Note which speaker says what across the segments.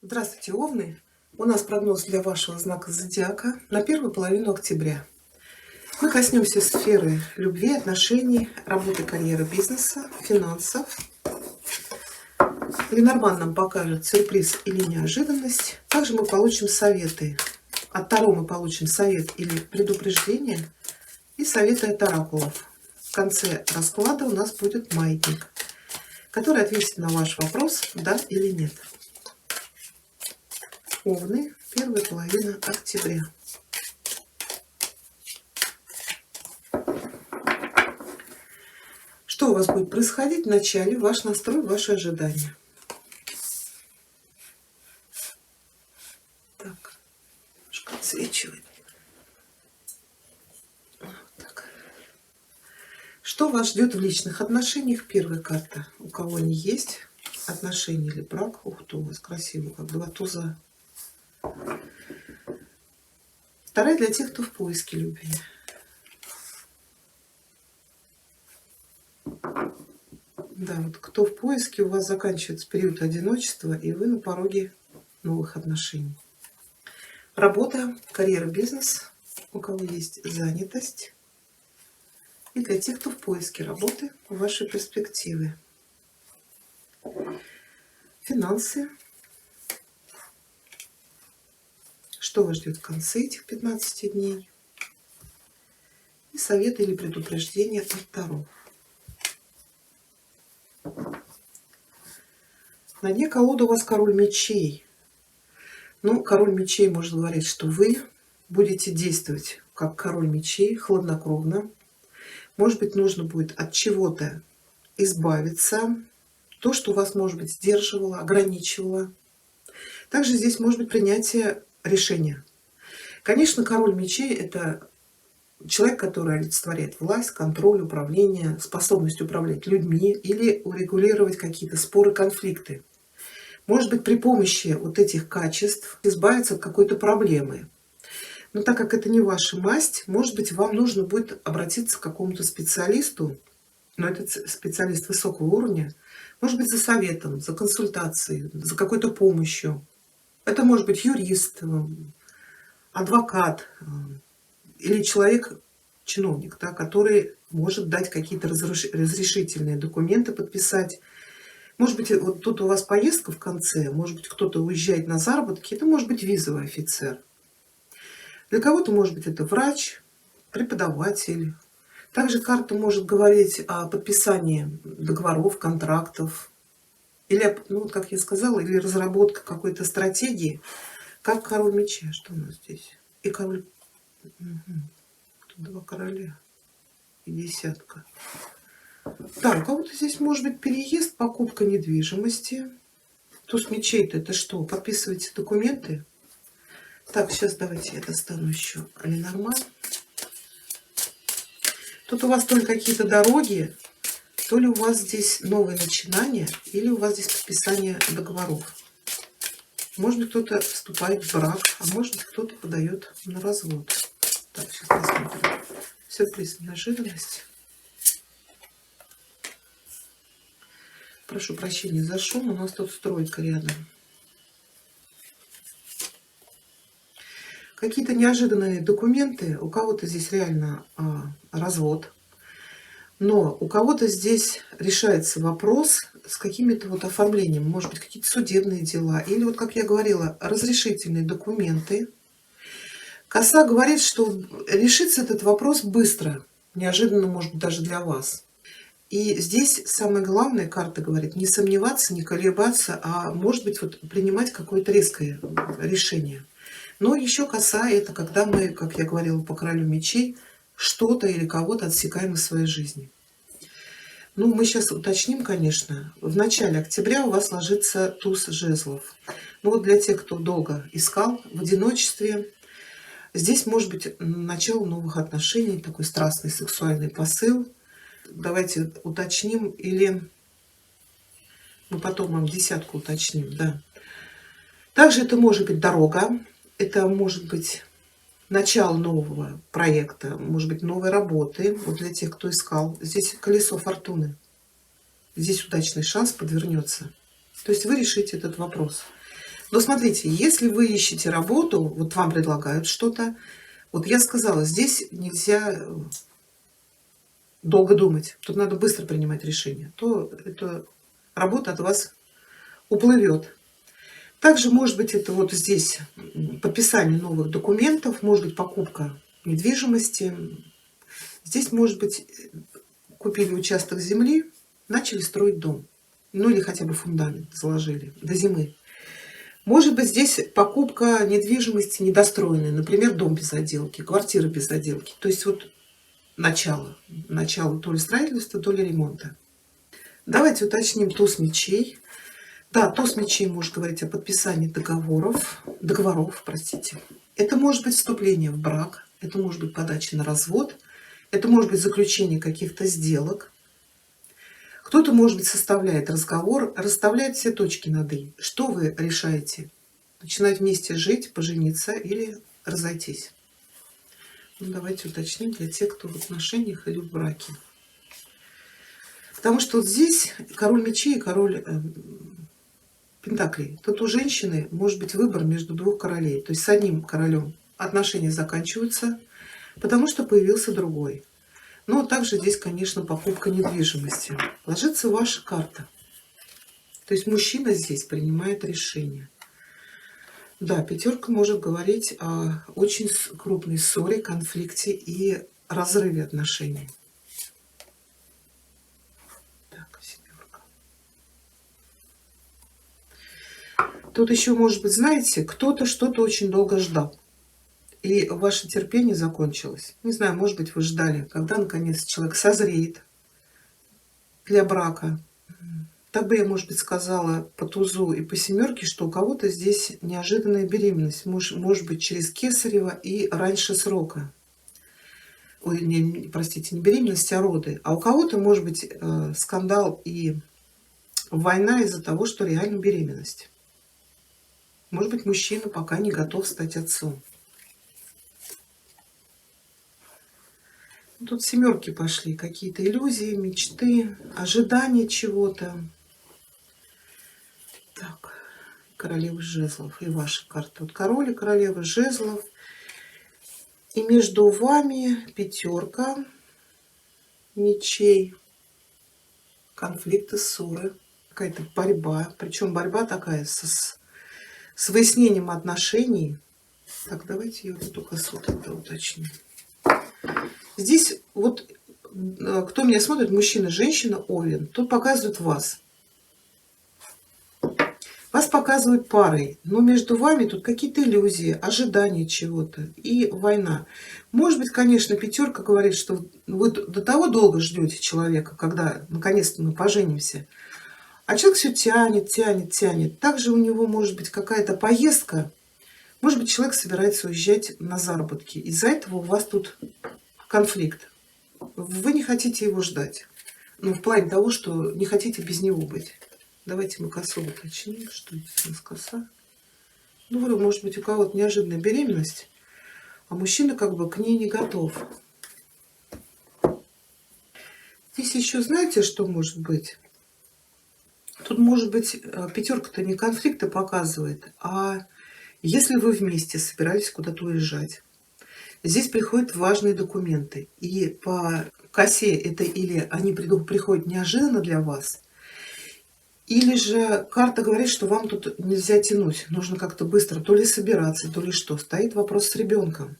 Speaker 1: Здравствуйте, Овны! У нас прогноз для вашего знака зодиака на первую половину октября. Мы коснемся сферы любви, отношений, работы, карьеры, бизнеса, финансов. Ленорман нам покажет сюрприз или неожиданность. Также мы получим советы. От Таро мы получим совет или предупреждение и советы от оракулов. В конце расклада у нас будет маятник, который ответит на ваш вопрос, да или нет. Овны, первая половина октября. Что у вас будет происходить в начале? Ваш настрой, ваши ожидания. Так, немножко отсвечивает. Вот так. Что вас ждет в личных отношениях? Первая карта. У кого они есть? Отношения или брак? Ух ты, у вас красиво, как два туза. Вторая для тех, кто в поиске любви. Да, вот кто в поиске, у вас заканчивается период одиночества, и вы на пороге новых отношений. Работа, карьера, бизнес, у кого есть занятость. И для тех, кто в поиске работы, ваши перспективы. Финансы. Что вас ждет в конце этих 15 дней? И советы или предупреждения от Таро. На дне колоды у вас король мечей. Ну, король мечей может говорить, что вы будете действовать как король мечей, хладнокровно. Может быть, нужно будет от чего-то избавиться. То, что вас, может быть, сдерживало, ограничивало. Также здесь может быть принятие решения. Конечно, король мечей – это человек, который олицетворяет власть, контроль, управление, способность управлять людьми или урегулировать какие-то споры, конфликты. Может быть, при помощи вот этих качеств избавиться от какой-то проблемы. Но так как это не ваша масть, может быть, вам нужно будет обратиться к какому-то специалисту, но этот специалист высокого уровня, может быть, за советом, за консультацией, за какой-то помощью. Это может быть юрист, адвокат или человек, чиновник, да, который может дать какие-то разрешительные документы, подписать. Может быть, вот тут у вас поездка в конце, может быть, кто-то уезжает на заработки, это может быть визовый офицер. Для кого-то, может быть, это врач, преподаватель. Также карта может говорить о подписании договоров, контрактов, или, ну, как я сказала, или разработка какой-то стратегии, как король меча. Что у нас здесь? И король... Угу. Тут два короля и десятка. Да, у кого-то здесь может быть переезд, покупка недвижимости. Туз мечей-то это что? Подписываете документы? Так, сейчас давайте я достану еще Ленорман. Тут у вас то ли какие-то дороги, то ли у вас здесь новые начинания, или у вас здесь подписание договоров. Может быть, кто-то вступает в брак, а может быть, кто-то подает на развод. Так, сейчас посмотрим. Сюрприз, неожиданность. Прошу прощения за шум, у нас тут стройка рядом. Какие-то неожиданные документы. У кого-то здесь реально развод. Но у кого-то здесь решается вопрос с какими-то вот оформлением. Может быть, какие-то судебные дела. Или вот, как я говорила, разрешительные документы. Коса говорит, что решится этот вопрос быстро. Неожиданно, может быть, даже для вас. И здесь самое главное, карта говорит, не сомневаться, не колебаться, а может быть вот принимать какое-то резкое решение. Но еще коса это когда мы, как я говорила по королю мечей, что-то или кого-то отсекаем из своей жизни. Ну, мы сейчас уточним, конечно. В начале октября у вас ложится туз жезлов. Ну вот для тех, кто долго искал в одиночестве, здесь может быть начало новых отношений, такой страстный сексуальный посыл. Давайте уточним, или мы потом вам десятку уточним, да. Также это может быть дорога, это может быть начало нового проекта, может быть новой работы, вот для тех, кто искал. Здесь колесо фортуны, здесь удачный шанс подвернется. То есть вы решите этот вопрос. Но смотрите, если вы ищете работу, вот вам предлагают что-то, вот я сказала, здесь нельзя долго думать. Тут надо быстро принимать решение. То эта работа от вас уплывет. Также, может быть, это вот здесь подписание новых документов, может быть, покупка недвижимости. Здесь, может быть, купили участок земли, начали строить дом. Ну или хотя бы фундамент заложили до зимы. Может быть, здесь покупка недвижимости недостроенной, например, дом без отделки, квартира без отделки. То есть вот начало то ли строительства, то ли ремонта. Давайте уточним туз мечей. Да, туз мечей может говорить о подписании договоров, простите. Это может быть вступление в брак, это может быть подача на развод, это может быть заключение каких-то сделок. Кто-то, может быть, составляет разговор, расставляет все точки над «и». Что вы решаете? Начинать вместе жить, пожениться или разойтись? Ну, давайте уточним для тех, кто в отношениях или в браке. Потому что вот здесь король мечей и король пентаклей. Тут у женщины может быть выбор между двух королей. То есть с одним королем отношения заканчиваются, потому что появился другой. Но также здесь, конечно, покупка недвижимости. Ложится ваша карта. То есть мужчина здесь принимает решение. Да, пятерка может говорить о очень крупной ссоре, конфликте и разрыве отношений. Так, семерка. Тут еще, может быть, знаете, кто-то что-то очень долго ждал. И ваше терпение закончилось. Не знаю, может быть, вы ждали, когда наконец человек созреет для брака. Так бы я, может быть, сказала по тузу и по семерке, что у кого-то здесь неожиданная беременность. Может быть, через кесарево и раньше срока. Ой, простите, не беременность, а роды. А у кого-то, может быть, скандал и война из-за того, что реально беременность. Может быть, мужчина пока не готов стать отцом. Тут семерки пошли, какие-то иллюзии, мечты, ожидания чего-то. Так, королева жезлов и ваша карта. Вот король и королева жезлов. И между вами пятерка мечей, конфликты, ссоры, какая-то борьба. Причем борьба такая с выяснением отношений. Так, давайте я вот только тогда уточню. Здесь вот, кто меня смотрит, мужчина, женщина, Овен, тут показывают вас. Вас показывают парой, но между вами тут какие-то иллюзии, ожидания чего-то и война. Может быть, конечно, пятерка говорит, что вы до того долго ждете человека, когда наконец-то мы поженимся, а человек все тянет. Также у него может быть какая-то поездка, может быть, человек собирается уезжать на заработки. Из-за этого у вас тут конфликт. Вы не хотите его ждать. Ну, в плане того, что не хотите без него быть. Давайте мы косу уточним, что здесь у нас коса. Ну, говорю, может быть, у кого-то неожиданная беременность, а мужчина как бы к ней не готов. Здесь еще знаете, что может быть? Тут может быть пятерка-то не конфликта показывает, а если вы вместе собирались куда-то уезжать. Здесь приходят важные документы. И по косе это или они приходят неожиданно для вас, или же карта говорит, что вам тут нельзя тянуть. Нужно как-то быстро то ли собираться, то ли что. Стоит вопрос с ребенком.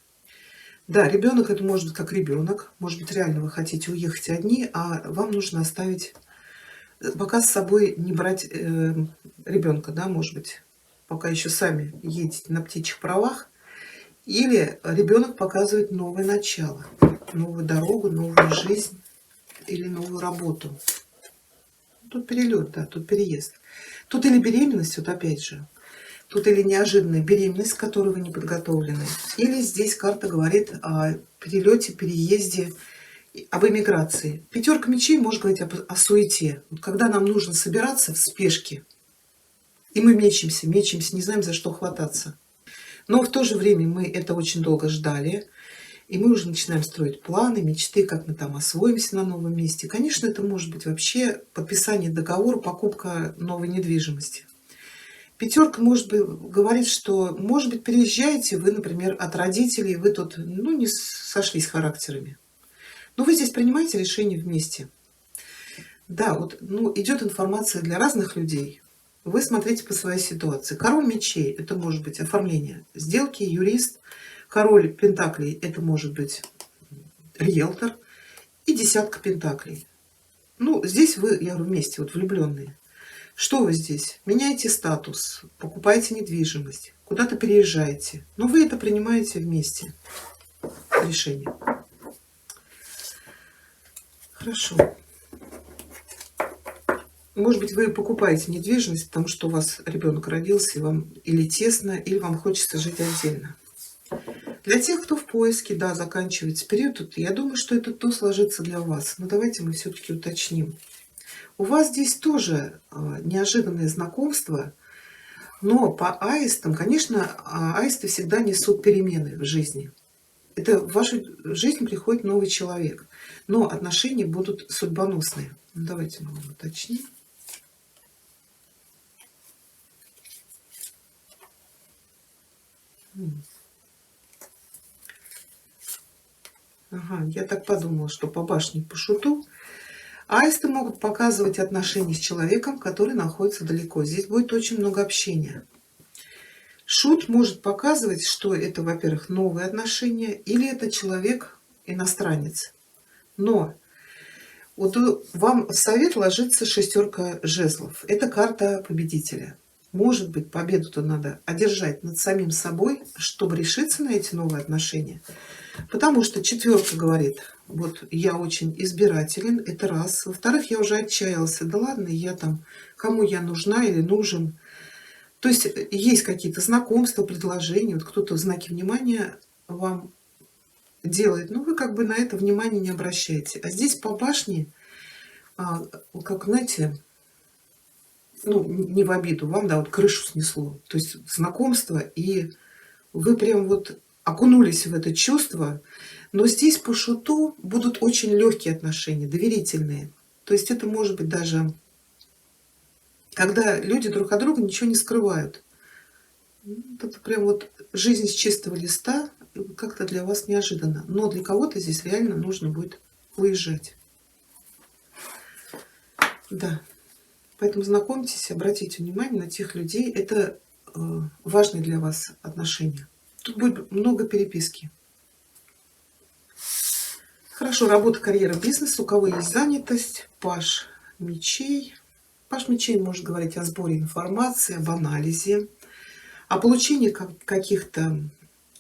Speaker 1: Да, ребенок это может быть как ребенок. Может быть, реально вы хотите уехать одни, а вам нужно оставить, пока с собой не брать ребенка, да, может быть, пока еще сами едете на птичьих правах. Или ребенок показывает новое начало, новую дорогу, новую жизнь или новую работу. Тут перелет, да, тут переезд. Тут или беременность, вот опять же. Тут или неожиданная беременность, к которой вы не подготовлены. Или здесь карта говорит о перелете, переезде, об эмиграции. Пятерка мечей может говорить о суете. Вот когда нам нужно собираться в спешке, и мы мечемся, не знаем, за что хвататься. Но в то же время мы это очень долго ждали, и мы уже начинаем строить планы, мечты, как мы там освоимся на новом месте. Конечно, это может быть вообще подписание договора, покупка новой недвижимости. Пятерка может быть говорит, что, может быть, переезжаете вы, например, от родителей, вы тут, ну, не сошлись характерами. Но вы здесь принимаете решение вместе. Да, вот, ну, идет информация для разных людей. Вы смотрите по своей ситуации. Король мечей — это может быть оформление сделки, юрист. Король пентаклей — это может быть риэлтор. И десятка пентаклей. Ну, здесь вы, я говорю, вместе, вот влюбленные. Что вы здесь? Меняете статус, покупаете недвижимость, куда-то переезжаете. Но вы это принимаете вместе. Решение. Хорошо. Может быть, вы покупаете недвижимость, потому что у вас ребенок родился, и вам или тесно, или вам хочется жить отдельно. Для тех, кто в поиске, да, заканчивается период, тут, я думаю, что это то сложится для вас. Но давайте мы все-таки уточним. У вас здесь тоже неожиданное знакомство, но по аистам, конечно, аисты всегда несут перемены в жизни. Это в вашу жизнь приходит новый человек, но отношения будут судьбоносные. Ну, давайте мы уточним. Ага, я так подумала, что по башне, по шуту. Аисты могут показывать отношения с человеком, который находится далеко. Здесь будет очень много общения. Шут может показывать, что это, во-первых, новые отношения, или это человек иностранец. Но вот вам в совет ложится шестерка жезлов. Это карта победителя. Может быть, победу-то надо одержать над самим собой, чтобы решиться на эти новые отношения. Потому что четверка говорит, вот я очень избирателен, это раз. Во-вторых, я уже отчаялся, да ладно, я там, кому я нужна или нужен. То есть есть какие-то знакомства, предложения, вот кто-то в знаке внимания вам делает, но вы как бы на это внимание не обращаете. А здесь по башне, как, знаете, ну, не в обиду вам, да, вот крышу снесло. То есть знакомство, и вы прям вот окунулись в это чувство. Но здесь по шуту будут очень легкие отношения, доверительные. То есть это может быть даже, когда люди друг от друга ничего не скрывают. Это прям вот жизнь с чистого листа, как-то для вас неожиданно. Но для кого-то здесь реально нужно будет уезжать. Да. Поэтому знакомьтесь, обратите внимание на тех людей. Это важные для вас отношения. Тут будет много переписки. Хорошо, работа, карьера, бизнес. У кого есть занятость, паж мечей. Паж мечей может говорить о сборе информации, об анализе, о получении каких-то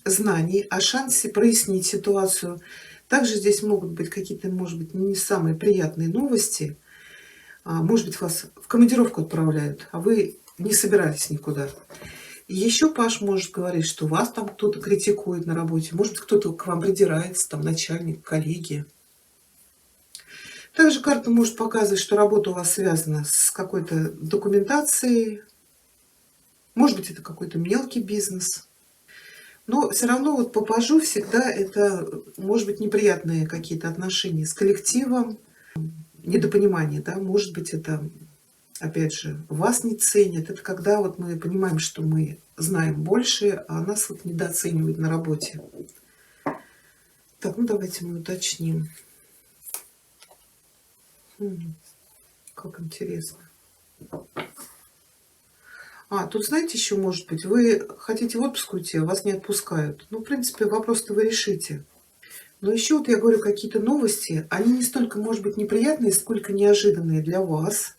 Speaker 1: знаний, о шансе прояснить ситуацию. Также здесь могут быть какие-то, может быть, не самые приятные новости. Может быть, вас в командировку отправляют, а вы не собирались никуда. И еще паж может говорить, что вас там кто-то критикует на работе. Может быть, кто-то к вам придирается, там начальник, коллеги. Также карта может показывать, что работа у вас связана с какой-то документацией. Может быть, это какой-то мелкий бизнес. Но все равно вот по пажу всегда это, может быть, неприятные какие-то отношения с коллективом, недопонимание, да, может быть, это, опять же, вас не ценят. Это когда вот мы понимаем, что мы знаем больше, а нас вот недооценивают на работе. Так, ну давайте мы уточним. Как интересно. Тут, знаете, еще может быть, вы хотите в отпуск уйти, а вас не отпускают. Ну, в принципе, вопрос-то вы решите. Но еще вот я говорю, какие-то новости, они не столько, может быть, неприятные, сколько неожиданные для вас.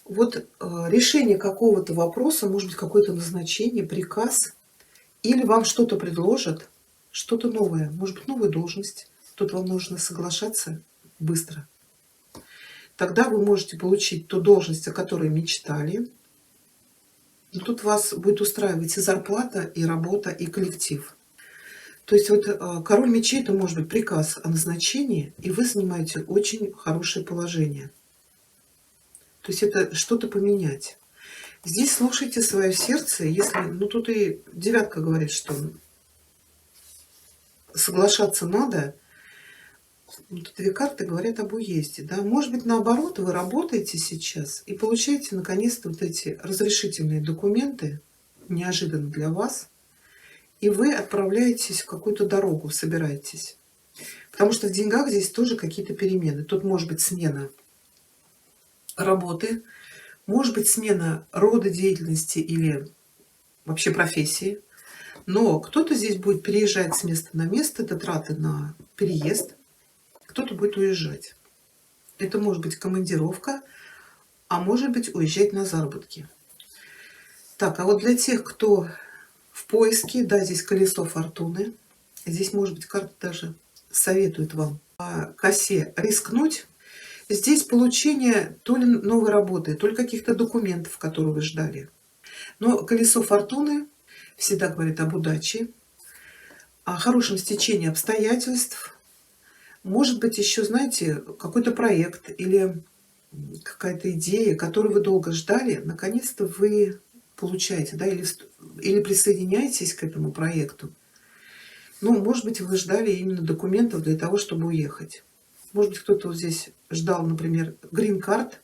Speaker 1: Вот решение какого-то вопроса, может быть, какое-то назначение, приказ, или вам что-то предложат, что-то новое, может быть, новая должность. Тут вам нужно соглашаться быстро. Тогда вы можете получить ту должность, о которой мечтали. И тут вас будет устраивать и зарплата, и работа, и коллектив. То есть вот король мечей — это может быть приказ о назначении, и вы занимаете очень хорошее положение. То есть это что-то поменять. Здесь слушайте свое сердце, если, ну тут и девятка говорит, что соглашаться надо, Вот 2 карты говорят об уезде, да. Может быть, наоборот, вы работаете сейчас и получаете наконец-то вот эти разрешительные документы, неожиданно для вас, и вы отправляетесь в какую-то дорогу, собираетесь. Потому что в деньгах здесь тоже какие-то перемены. Тут может быть смена работы, может быть смена рода деятельности или вообще профессии. Но кто-то здесь будет переезжать с места на место, это траты на переезд, кто-то будет уезжать. Это может быть командировка, а может быть уезжать на заработки. Так, а вот для тех, кто в поиске, да, здесь колесо фортуны. Здесь, может быть, карта даже советует вам по косе рискнуть. Здесь получение то ли новой работы, то ли каких-то документов, которые вы ждали. Но колесо фортуны всегда говорит об удаче, о хорошем стечении обстоятельств. Может быть, еще, знаете, какой-то проект или какая-то идея, которую вы долго ждали, наконец-то вы получаете, да, или присоединяетесь к этому проекту. Ну, может быть, вы ждали именно документов для того, чтобы уехать. Может быть, кто-то вот здесь ждал, например, грин-карт,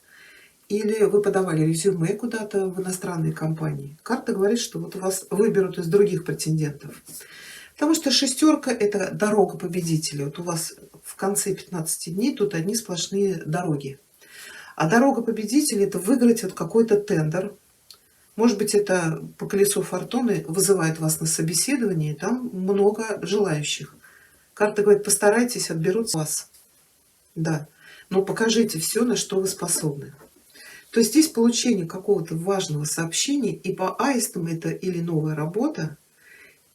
Speaker 1: или вы подавали резюме куда-то в иностранные компании. Карта говорит, что вот вас выберут из других претендентов. Потому что шестерка – это дорога победителя. Вот у вас в конце 15 дней тут одни сплошные дороги. А дорога победителя – это выиграть вот какой-то тендер. Может быть, это по колесу фортуны вызывает вас на собеседование, и там много желающих. Карта говорит, постарайтесь, отберут вас. Да, но покажите все, на что вы способны. То есть здесь получение какого-то важного сообщения, и по аистам это или новая работа,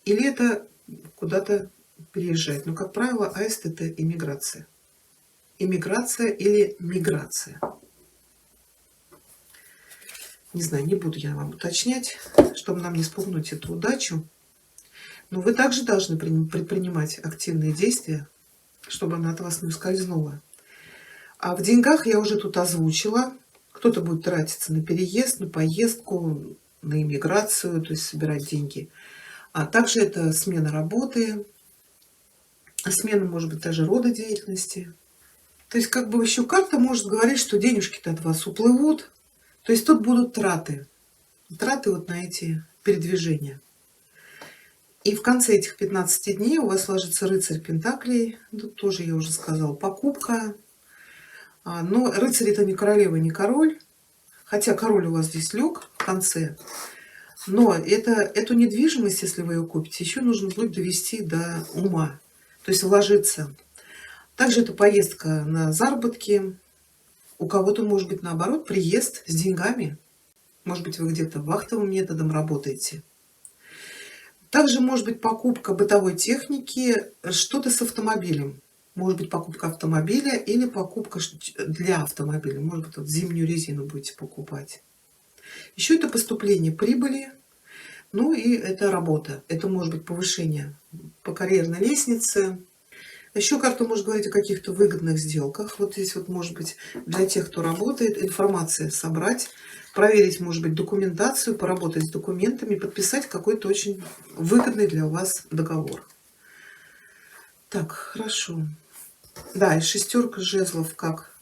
Speaker 1: или это куда-то переезжать. Но, как правило, аист – это иммиграция. Иммиграция или миграция. Не знаю, не буду я вам уточнять, чтобы нам не спугнуть эту удачу. Но вы также должны предпринимать активные действия, чтобы она от вас не ускользнула. А в деньгах я уже тут озвучила. Кто-то будет тратиться на переезд, на поездку, на иммиграцию, то есть собирать деньги. А также это смена работы, смена, может быть, даже рода деятельности. То есть как бы еще карта может говорить, что денежки-то от вас уплывут. То есть тут будут траты. Траты вот на эти передвижения. И в конце этих 15 дней у вас ложится рыцарь пентаклей. Тут тоже я уже сказала, покупка. Но рыцарь это не королева, не король. Хотя король у вас здесь лег в конце. Но эту недвижимость, если вы ее купите, еще нужно будет довести до ума. То есть вложиться. Также это поездка на заработки. У кого-то может быть наоборот приезд с деньгами. Может быть, вы где-то вахтовым методом работаете. Также может быть покупка бытовой техники, что-то с автомобилем. Может быть покупка автомобиля или покупка для автомобиля. Может быть, вот зимнюю резину будете покупать. Еще это поступление прибыли. Ну и это работа. Это может быть повышение по карьерной лестнице. Еще карта может говорить о каких-то выгодных сделках. Вот здесь вот может быть для тех, кто работает, информация собрать, проверить, может быть, документацию, поработать с документами, подписать какой-то очень выгодный для вас договор. Так, хорошо. Да, и шестерка жезлов как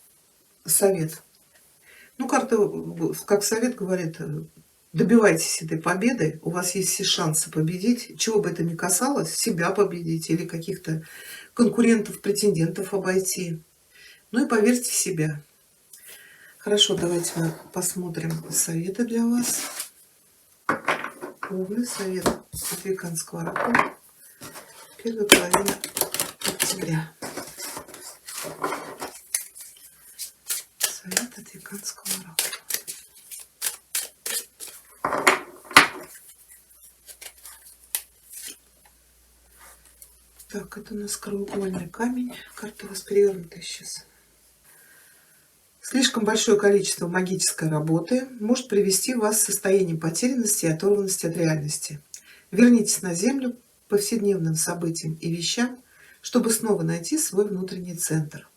Speaker 1: совет. Ну, карта как совет говорит, добивайтесь этой победы, у вас есть все шансы победить, чего бы это ни касалось, себя победить или каких-то конкурентов, претендентов обойти. Ну и поверьте в себя. Хорошо, давайте мы посмотрим советы для вас. Овны, совет от веканского оракула. Первая половина октября. Совет от веканского оракула. Так, это у нас краеугольный камень. Карта у вас перевернутая сейчас. Слишком большое количество магической работы может привести вас в состояние потерянности и оторванности от реальности. Вернитесь на Землю к повседневным событиям и вещам, чтобы снова найти свой внутренний центр.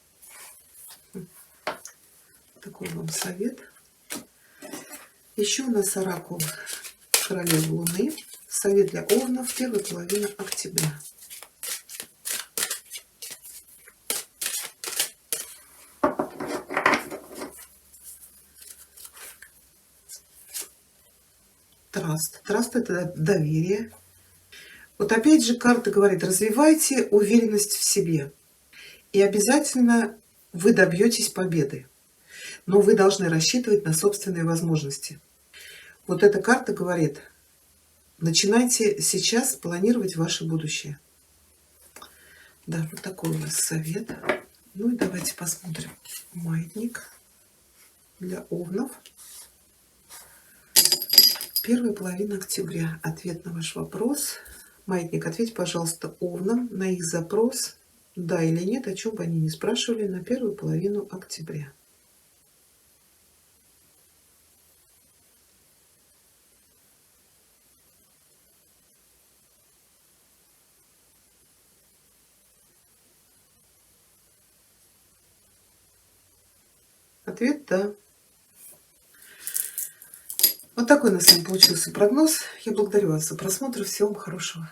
Speaker 1: Такой вам совет. Еще у нас оракул королевы Луны. Совет для овнов в первой половине октября. траст. Траст — это доверие. Вот опять же карта говорит: развивайте уверенность в себе. И обязательно вы добьетесь победы. Но вы должны рассчитывать на собственные возможности. Вот эта карта говорит: начинайте сейчас планировать ваше будущее. Да, вот такой у нас совет. Ну и давайте посмотрим маятник для овнов. Первая половина октября. Ответ на ваш вопрос. Маятник, ответь, пожалуйста, овнам на их запрос, да или нет, о чем бы они ни спрашивали, на первую половину октября. Ответ да. Вот такой у нас с вами получился прогноз. Я благодарю вас за просмотр. Всего вам хорошего.